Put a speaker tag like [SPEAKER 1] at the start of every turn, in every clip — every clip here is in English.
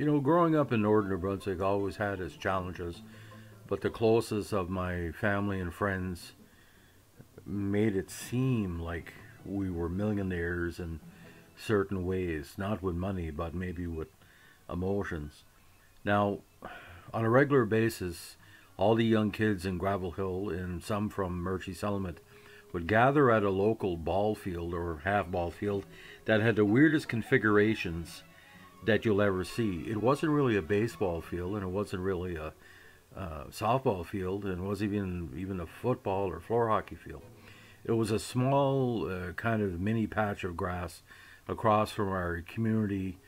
[SPEAKER 1] Growing up in northern New Brunswick always had its challenges, but the closest of my family and friends made it seem like we were millionaires in certain ways, not with money, but maybe with emotions. Now, on a regular basis, all the young kids in Gravel Hill and some from Murchie Settlement would gather at a local ball field or half ball field that had the weirdest configurations that you'll ever see. It wasn't really a baseball field, and it wasn't really a softball field, and it wasn't even a football or floor hockey field. It was a small kind of mini patch of grass across from our community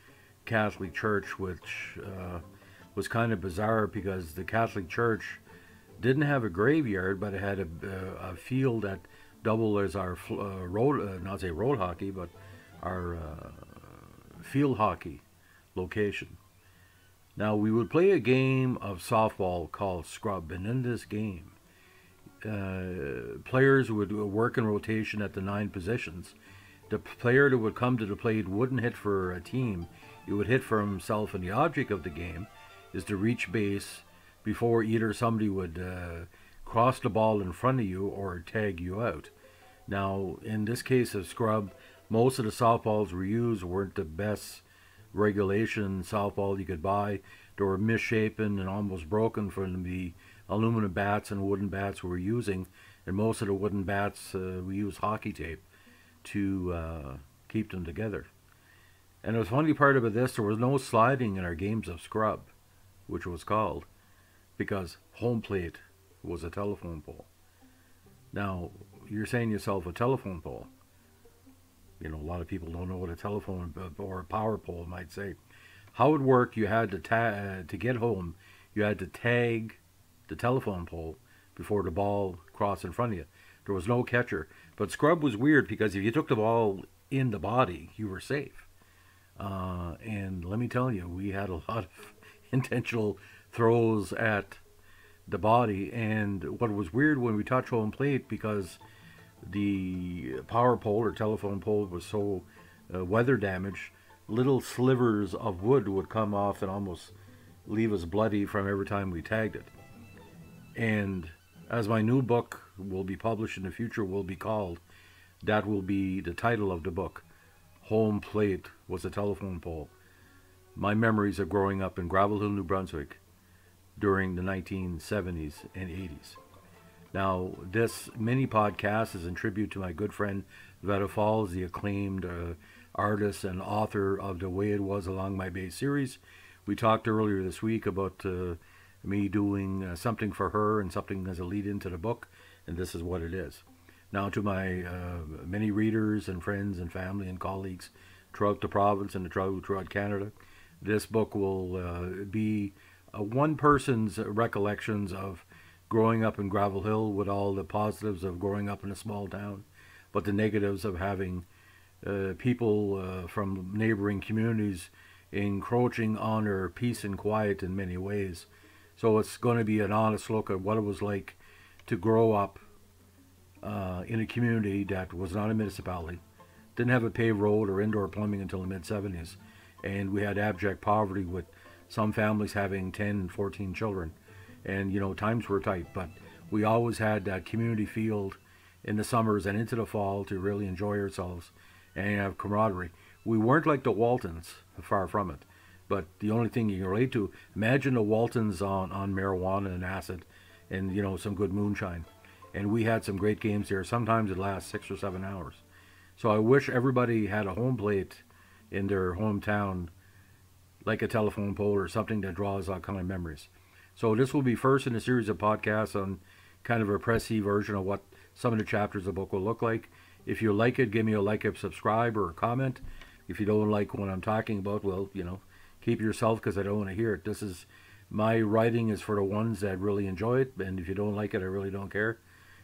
[SPEAKER 1] Catholic church, which was kind of bizarre because the Catholic church didn't have a graveyard, but it had a field that doubled as our road, not say road hockey, but our field hockey location. Now, we would play a game of softball called scrub, and in this game, players would work in rotation at the 9 positions. The player that would come to the plate wouldn't hit for a team, he would hit for himself, and the object of the game is to reach base before either somebody would cross the ball in front of you or tag you out. Now, in this case of scrub, most of the softballs we used weren't the best regulation softball you could buy. They were misshapen and almost broken from the aluminum bats and wooden bats we were using, and most of the wooden bats we used hockey tape to keep them together. And the funny part about this, there was no sliding in our games of scrub, which was called, because home plate was a telephone pole. Now, you're saying to yourself, a telephone pole. A lot of people don't know what a telephone or a power pole might say. How it worked, you had to get home, you had to tag the telephone pole before the ball crossed in front of you. There was no catcher. But scrub was weird because if you took the ball in the body, you were safe. And let me tell you, we had a lot of intentional throws at the body. And what was weird when we touched home plate, because the power pole or telephone pole was so weather damaged, little slivers of wood would come off and almost leave us bloody from every time we tagged it. And as my new book will be published in the future will be called, that will be the title of the book, Home Plate Was a Telephone Pole. My memories of growing up in Gravel Hill, New Brunswick during the 1970s and 80s. Now, this mini podcast is in tribute to my good friend Vetta Falls, the acclaimed artist and author of The Way It Was Along My Bay series. We talked earlier this week about me doing something for her and something as a lead into the book, and this is what it is. Now, to my many readers and friends and family and colleagues throughout the province and throughout Canada, this book will be one person's recollections of growing up in Gravel Hill, with all the positives of growing up in a small town, but the negatives of having people from neighboring communities encroaching on our peace and quiet in many ways. So it's going to be an honest look at what it was like to grow up in a community that was not a municipality, didn't have a paved road or indoor plumbing until the mid-70s, and we had abject poverty with some families having 10 and 14 children. And, times were tight, but we always had that community field in the summers and into the fall to really enjoy ourselves and have camaraderie. We weren't like the Waltons, far from it. But the only thing you can relate to, imagine the Waltons on marijuana and acid and, some good moonshine. And we had some great games there. Sometimes it lasts 6 or 7 hours. So I wish everybody had a home plate in their hometown, like a telephone pole or something that draws that kind of memories. So this will be first in a series of podcasts on kind of a pressy version of what some of the chapters of the book will look like. If you like it, give me a like, a subscribe, or a comment. If you don't like what I'm talking about, well, keep it yourself, because I don't want to hear it. My writing is for the ones that really enjoy it, and if you don't like it, I really don't care,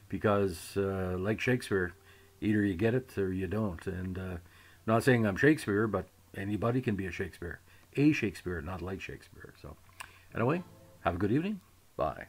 [SPEAKER 1] because like Shakespeare, either you get it or you don't. And I'm not saying I'm Shakespeare, but anybody can be a Shakespeare, not like Shakespeare. So anyway, have a good evening. Bye.